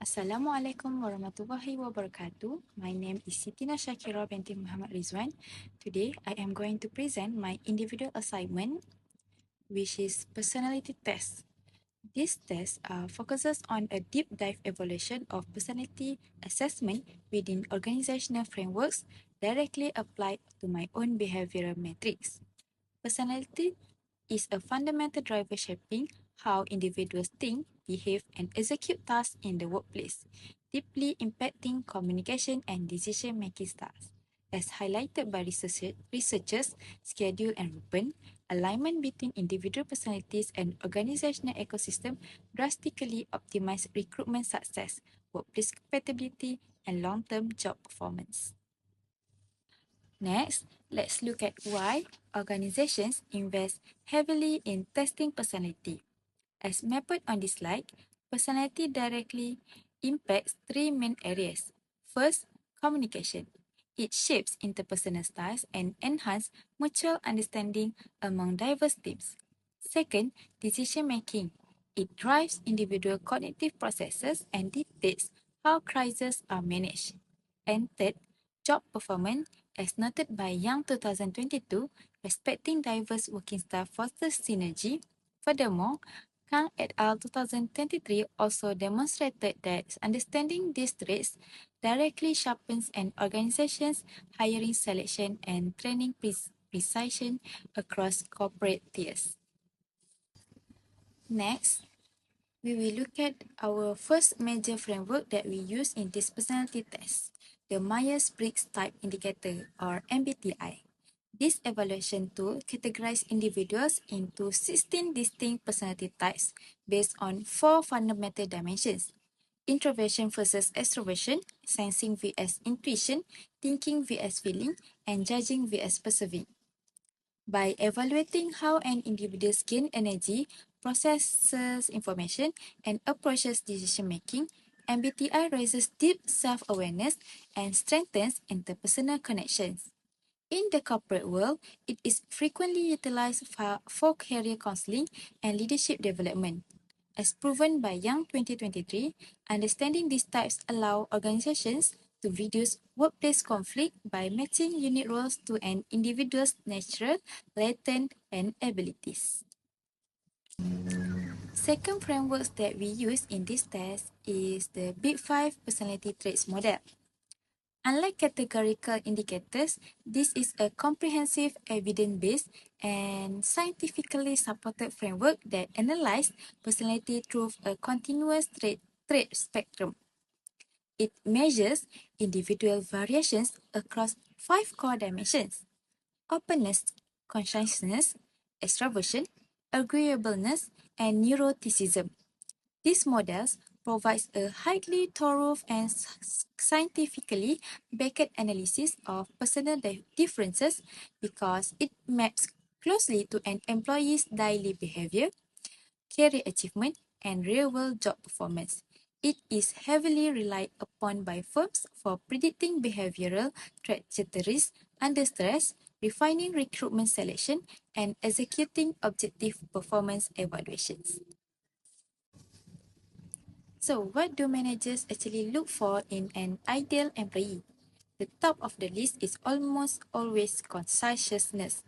Assalamualaikum warahmatullahi wabarakatuh. My name is SITI binti Muhammad RIDZUAN. Today, I am going to present my individual assignment, which is personality test. This test focuses on a deep dive evaluation of personality assessment within organizational frameworks directly applied to my own behavioral metrics. Personality is a fundamental driver shaping how individuals think, behave, and execute tasks in the workplace, deeply impacting communication and decision-making styles. As highlighted by researchers Schedule and Rubin, alignment between individual personalities and organizational ecosystem drastically optimize recruitment success, workplace compatibility, and long-term job performance. Next, let's look at why organizations invest heavily in testing personality. As mapped on this slide, personality directly impacts three main areas. First, communication. It shapes interpersonal styles and enhances mutual understanding among diverse teams. Second, decision making. It drives individual cognitive processes and dictates how crises are managed. And third, job performance. As noted by Young 2022, respecting diverse working style fosters synergy. Furthermore, Kang et al. 2023 also demonstrated that understanding these traits directly sharpens an organization's hiring selection and training precision across corporate tiers. Next, we will look at our first major framework that we use in this personality test, the Myers-Briggs Type Indicator or MBTI. This evaluation tool categorizes individuals into 16 distinct personality types based on 4 fundamental dimensions: introversion versus extroversion, sensing vs intuition, thinking vs feeling, and judging vs perceiving. By evaluating how an individual gains energy, processes information, and approaches decision making, MBTI raises deep self awareness and strengthens interpersonal connections. In the corporate world, it is frequently utilized for career counseling and leadership development. As proven by Young 2023, understanding these types allow organizations to reduce workplace conflict by matching unit roles to an individual's natural, latent, and abilities. Second framework that we use in this test is the Big 5 Personality Traits Model. Unlike categorical indicators, this is a comprehensive, evidence-based, and scientifically supported framework that analyzes personality through a continuous trait spectrum. It measures individual variations across 5 core dimensions: openness, conscientiousness, extraversion, agreeableness, and neuroticism. These models provides a highly thorough and scientifically backed analysis of personal differences because it maps closely to an employee's daily behavior, career achievement, and real-world job performance. It is heavily relied upon by firms for predicting behavioral trajectories under stress, refining recruitment selection, and executing objective performance evaluations. So, what do managers actually look for in an ideal employee? The top of the list is almost always conscientiousness.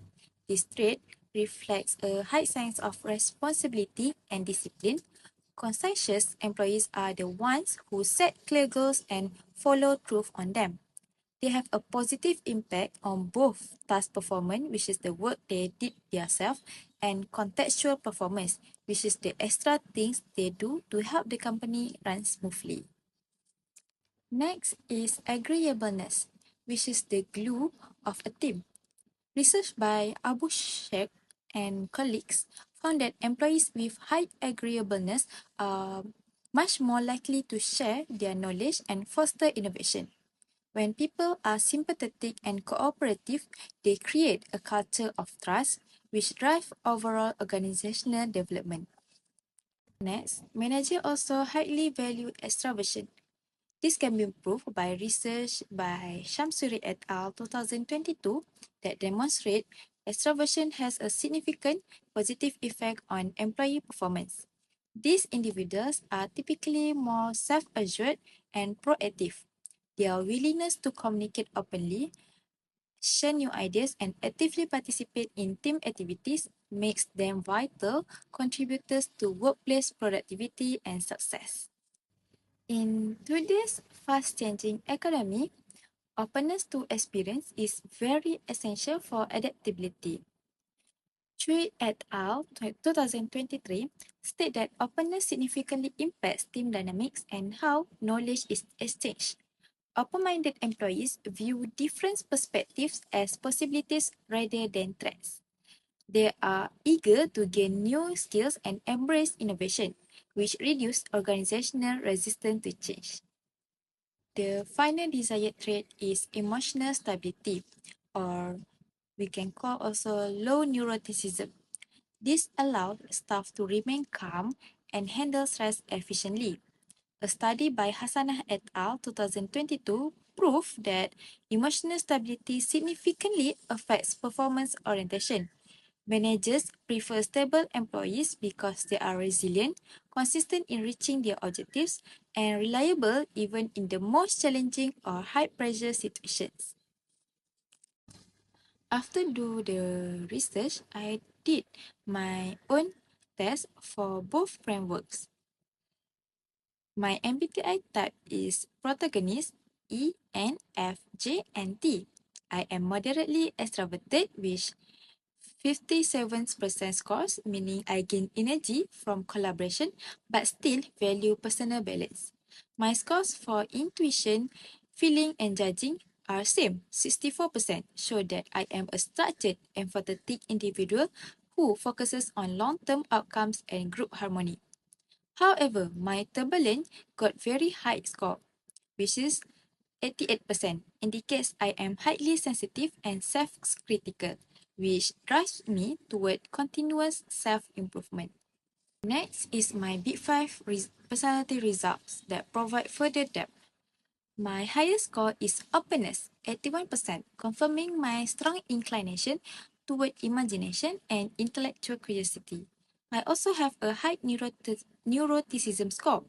This trait reflects a high sense of responsibility and discipline. Conscientious employees are the ones who set clear goals and follow through on them. They have a positive impact on both task performance, which is the work they did themselves, and contextual performance, which is the extra things they do to help the company run smoothly. Next is agreeableness, which is the glue of a team. Research by Abu Sheikh and colleagues found that employees with high agreeableness are much more likely to share their knowledge and foster innovation. When people are sympathetic and cooperative, they create a culture of trust, which drives overall organizational development. Next, managers also highly value extraversion. This can be proved by research by Shamsuri et al. 2022 that demonstrate extraversion has a significant positive effect on employee performance. These individuals are typically more self-assured and proactive. Their willingness to communicate openly, share new ideas, and actively participate in team activities makes them vital contributors to workplace productivity and success. In today's fast-changing economy, openness to experience is very essential for adaptability. Chui et al. 2023 state that openness significantly impacts team dynamics and how knowledge is exchanged. Open-minded employees view different perspectives as possibilities rather than threats. They are eager to gain new skills and embrace innovation, which reduce organizational resistance to change. The final desired trait is emotional stability, or we can call also low neuroticism. This allows staff to remain calm and handle stress efficiently. A study by Hassanah et al. 2022 proved that emotional stability significantly affects performance orientation. Managers prefer stable employees because they are resilient, consistent in reaching their objectives, and reliable even in the most challenging or high-pressure situations. After do the research, I did my own test for both frameworks. My MBTI type is protagonist E, N, F, J, and T. I am moderately extroverted with 57% scores, meaning I gain energy from collaboration but still value personal balance. My scores for intuition, feeling, and judging are same, 64%, show that I am a structured, empathetic individual who focuses on long-term outcomes and group harmony. However, my turbulent got very high score, which is 88%, indicates I am highly sensitive and self-critical, which drives me toward continuous self-improvement. Next is my Big 5 personality results that provide further depth. My highest score is openness, 81%, confirming my strong inclination toward imagination and intellectual curiosity. I also have a high neuroticism score,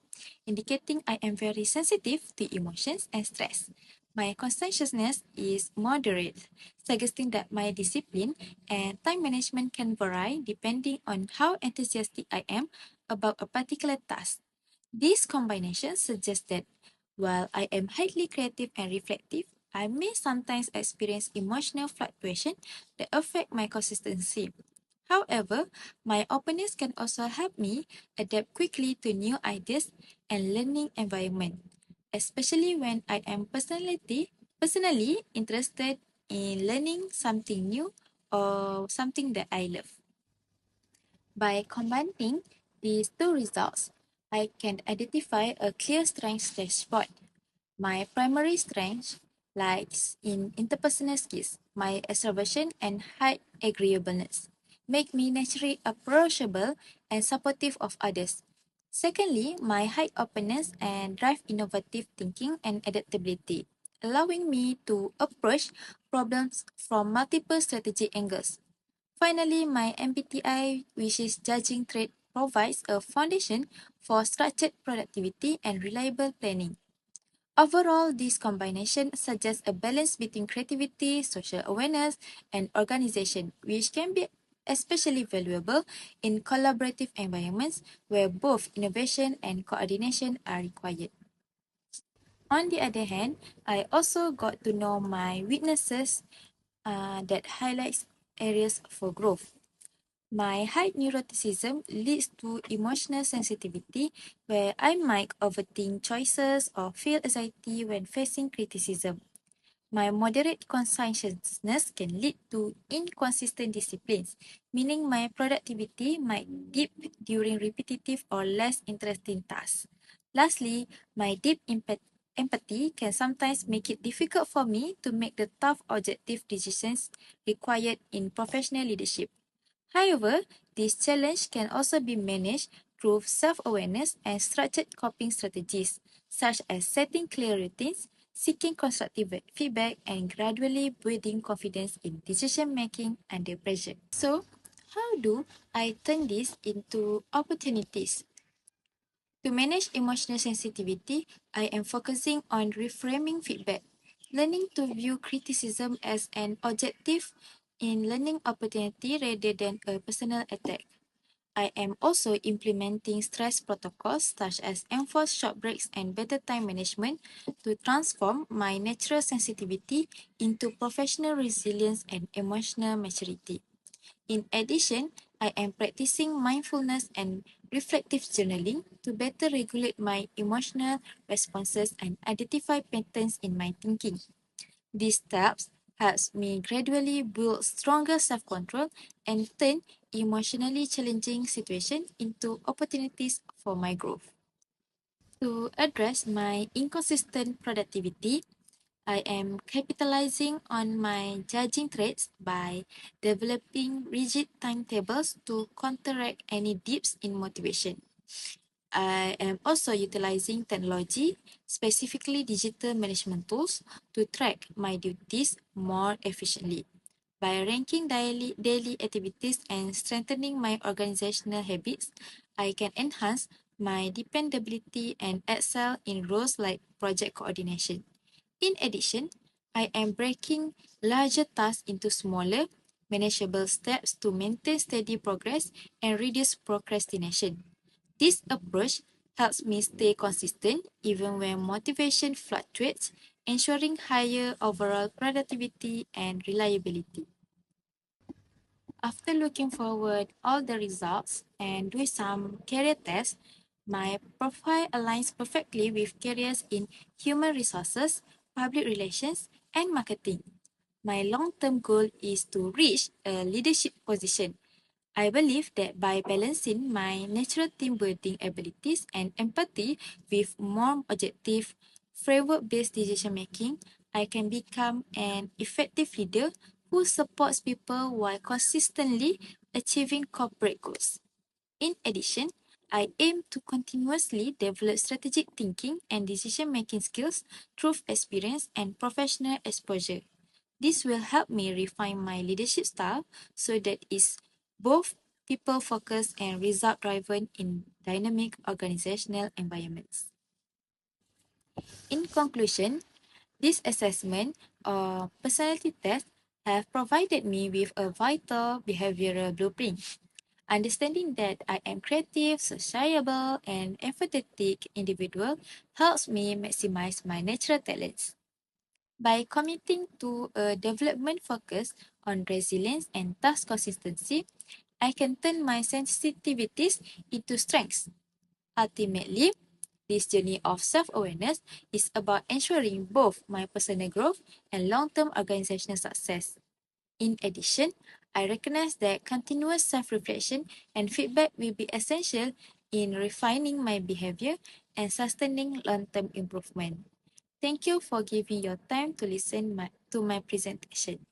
indicating I am very sensitive to emotions and stress. My conscientiousness is moderate, suggesting that my discipline and time management can vary depending on how enthusiastic I am about a particular task. This combination suggests that while I am highly creative and reflective, I may sometimes experience emotional fluctuation that affect my consistency. However, my openness can also help me adapt quickly to new ideas and learning environment, especially when I am personally interested in learning something new or something that I love. By combining these two results, I can identify a clear strength dashboard. My primary strength lies in interpersonal skills. My extroversion and high agreeableness make me naturally approachable and supportive of others. Secondly, my high openness and drive innovative thinking and adaptability, allowing me to approach problems from multiple strategic angles. Finally, my MBTI, which is judging trait, provides a foundation for structured productivity and reliable planning. Overall, this combination suggests a balance between creativity, social awareness, and organization, which can be especially valuable in collaborative environments where both innovation and coordination are required. On the other hand, I also got to know my weaknesses that highlights areas for growth. My high neuroticism leads to emotional sensitivity where I might overthink choices or feel anxiety when facing criticism. My moderate conscientiousness can lead to inconsistent disciplines, meaning my productivity might dip during repetitive or less interesting tasks. Lastly, my deep empathy can sometimes make it difficult for me to make the tough objective decisions required in professional leadership. However, this challenge can also be managed through self-awareness and structured coping strategies, such as setting clear routines, seeking constructive feedback, and gradually building confidence in decision-making under pressure. So, how do I turn this into opportunities? To manage emotional sensitivity, I am focusing on reframing feedback, learning to view criticism as an objective in learning opportunity rather than a personal attack. I am also implementing stress protocols such as enforced short breaks and better time management to transform my natural sensitivity into professional resilience and emotional maturity. In addition, I am practicing mindfulness and reflective journaling to better regulate my emotional responses and identify patterns in my thinking. These steps helps me gradually build stronger self-control and turn emotionally challenging situations into opportunities for my growth. To address my inconsistent productivity, I am capitalizing on my judging traits by developing rigid timetables to counteract any dips in motivation. I am also utilizing technology, specifically digital management tools, to track my duties more efficiently. By ranking daily activities and strengthening my organizational habits, I can enhance my dependability and excel in roles like project coordination. In addition, I am breaking larger tasks into smaller, manageable steps to maintain steady progress and reduce procrastination. This approach helps me stay consistent even when motivation fluctuates, ensuring higher overall productivity and reliability. After looking forward all the results and doing some career tests, my profile aligns perfectly with careers in human resources, public relations, and marketing. My long-term goal is to reach a leadership position. I believe that by balancing my natural team building abilities and empathy with more objective, framework based decision making, I can become an effective leader who supports people while consistently achieving corporate goals. In addition, I aim to continuously develop strategic thinking and decision making skills through experience and professional exposure. This will help me refine my leadership style so that it's both people focused and result driven in dynamic organizational environments. In conclusion, this assessment or personality test have provided me with a vital behavioral blueprint. Understanding that I am creative, sociable, and empathetic individual helps me maximize my natural talents. By committing to a development focus on resilience and task consistency, I can turn my sensitivities into strengths. Ultimately, this journey of self awareness is about ensuring both my personal growth and long term organizational success. In addition, I recognize that continuous self reflection and feedback will be essential in refining my behavior and sustaining long term improvement. Thank you for giving your time to listen to my presentation.